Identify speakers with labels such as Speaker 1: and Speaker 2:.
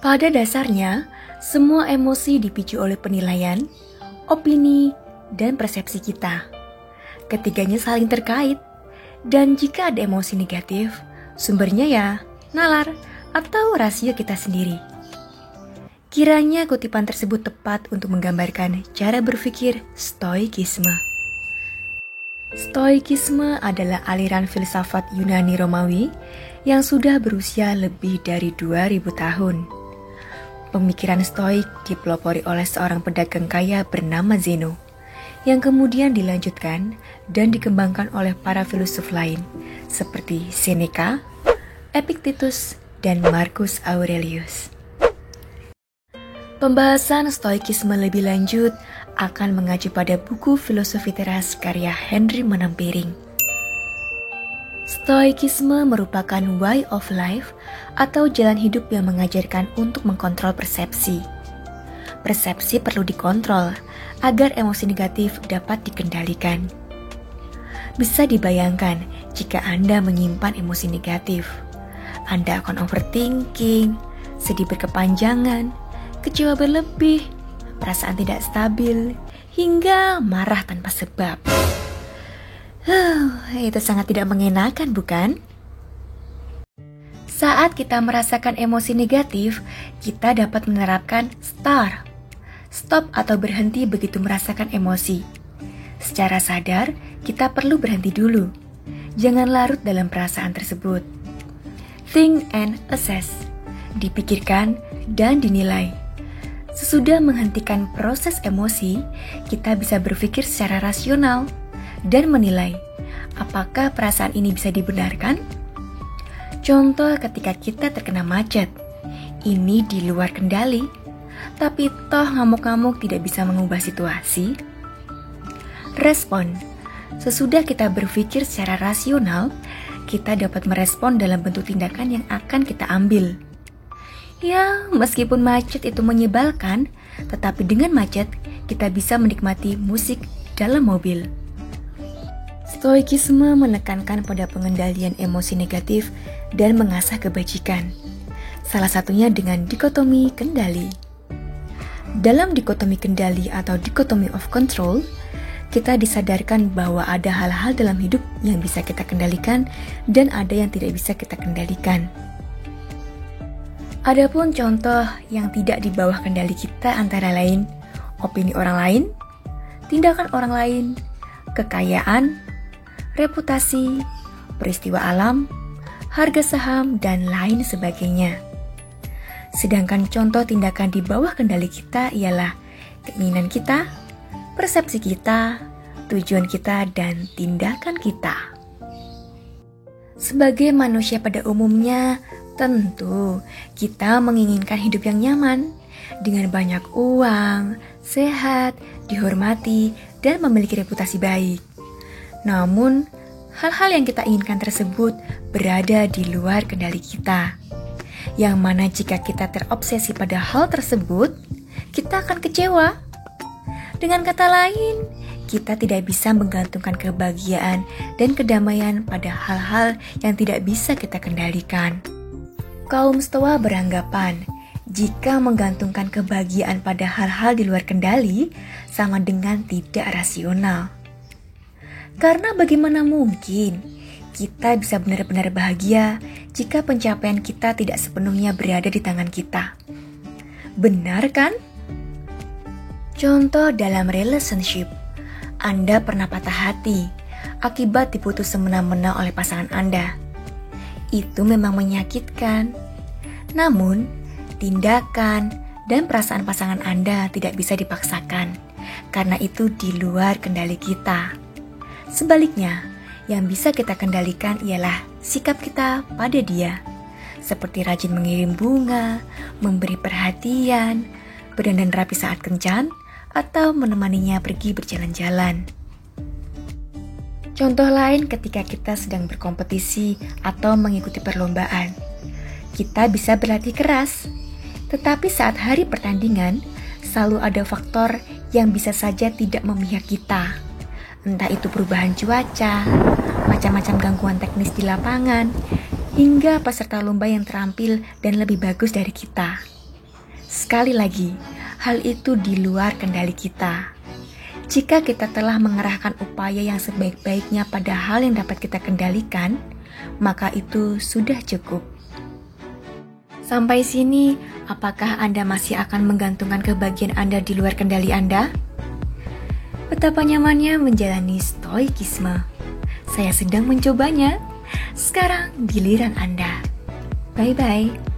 Speaker 1: Pada dasarnya, semua emosi dipicu oleh penilaian, opini, dan persepsi kita. Ketiganya saling terkait, dan jika ada emosi negatif, sumbernya ya nalar atau rasio kita sendiri. Kiranya kutipan tersebut tepat untuk menggambarkan cara berpikir Stoikisme. Stoikisme adalah aliran filsafat Yunani Romawi yang sudah berusia lebih dari 2000 tahun. Pemikiran Stoik dipelopori oleh seorang pedagang kaya bernama Zeno, yang kemudian dilanjutkan dan dikembangkan oleh para filsuf lain seperti Seneca, Epictetus, dan Marcus Aurelius. Pembahasan Stoikisme lebih lanjut akan mengacu pada buku Filosofi Teras karya Henry Manampiring. Stoikisme merupakan way of life atau jalan hidup yang mengajarkan untuk mengkontrol persepsi. Persepsi perlu dikontrol agar emosi negatif dapat dikendalikan. Bisa dibayangkan jika Anda menyimpan emosi negatif. Anda akan overthinking, sedih berkepanjangan, kecewa berlebih, perasaan tidak stabil, hingga marah tanpa sebab. Itu sangat tidak mengenakan, bukan? Saat kita merasakan emosi negatif, kita dapat menerapkan stop atau berhenti begitu merasakan emosi. Secara sadar, kita perlu berhenti dulu. Jangan larut dalam perasaan tersebut. Think and assess, dipikirkan dan dinilai. Sesudah menghentikan proses emosi, kita bisa berpikir secara rasional dan menilai apakah perasaan ini bisa dibenarkan. Contoh ketika kita terkena macet, ini di luar kendali, tapi toh ngamuk-ngamuk tidak bisa mengubah situasi. Respon, sesudah kita berpikir secara rasional, kita dapat merespon dalam bentuk tindakan yang akan kita ambil. Ya, meskipun macet itu menyebalkan, tetapi dengan macet, kita bisa menikmati musik dalam mobil. Stoikisme menekankan pada pengendalian emosi negatif dan mengasah kebajikan. Salah satunya dengan dikotomi kendali. Dalam dikotomi kendali atau dikotomi of control, kita disadarkan bahwa ada hal-hal dalam hidup yang bisa kita kendalikan dan ada yang tidak bisa kita kendalikan. Adapun contoh yang tidak di bawah kendali kita antara lain opini orang lain, tindakan orang lain, kekayaan, reputasi, peristiwa alam, harga saham, dan lain sebagainya. Sedangkan contoh tindakan di bawah kendali kita ialah keinginan kita, persepsi kita, tujuan kita, dan tindakan kita. Sebagai manusia pada umumnya, tentu kita menginginkan hidup yang nyaman, dengan banyak uang, sehat, dihormati, dan memiliki reputasi baik. Namun, hal-hal yang kita inginkan tersebut berada di luar kendali kita. Yang mana jika kita terobsesi pada hal tersebut, kita akan kecewa. Dengan kata lain, kita tidak bisa menggantungkan kebahagiaan dan kedamaian pada hal-hal yang tidak bisa kita kendalikan. Kaum Stoa beranggapan, jika menggantungkan kebahagiaan pada hal-hal di luar kendali, sama dengan tidak rasional. Karena bagaimana mungkin kita bisa benar-benar bahagia jika pencapaian kita tidak sepenuhnya berada di tangan kita? Benar kan? Contoh dalam relationship, Anda pernah patah hati akibat diputus semena-mena oleh pasangan Anda. Itu memang menyakitkan. Namun, tindakan dan perasaan pasangan Anda tidak bisa dipaksakan, karena itu di luar kendali kita. Sebaliknya, yang bisa kita kendalikan ialah sikap kita pada dia, seperti rajin mengirim bunga, memberi perhatian, berdandan rapi saat kencan, atau menemaninya pergi berjalan-jalan. Contoh lain ketika kita sedang berkompetisi atau mengikuti perlombaan. Kita bisa berlatih keras, tetapi saat hari pertandingan, selalu ada faktor yang bisa saja tidak memihak kita. Entah itu perubahan cuaca, macam-macam gangguan teknis di lapangan, hingga peserta lomba yang terampil dan lebih bagus dari kita. Sekali lagi, hal itu di luar kendali kita. Jika kita telah mengerahkan upaya yang sebaik-baiknya pada hal yang dapat kita kendalikan, maka itu sudah cukup. Sampai sini, apakah Anda masih akan menggantungkan kebahagiaan Anda di luar kendali Anda? Betapa nyamannya menjalani stoikisme. Saya sedang mencobanya. Sekarang giliran Anda. Bye-bye.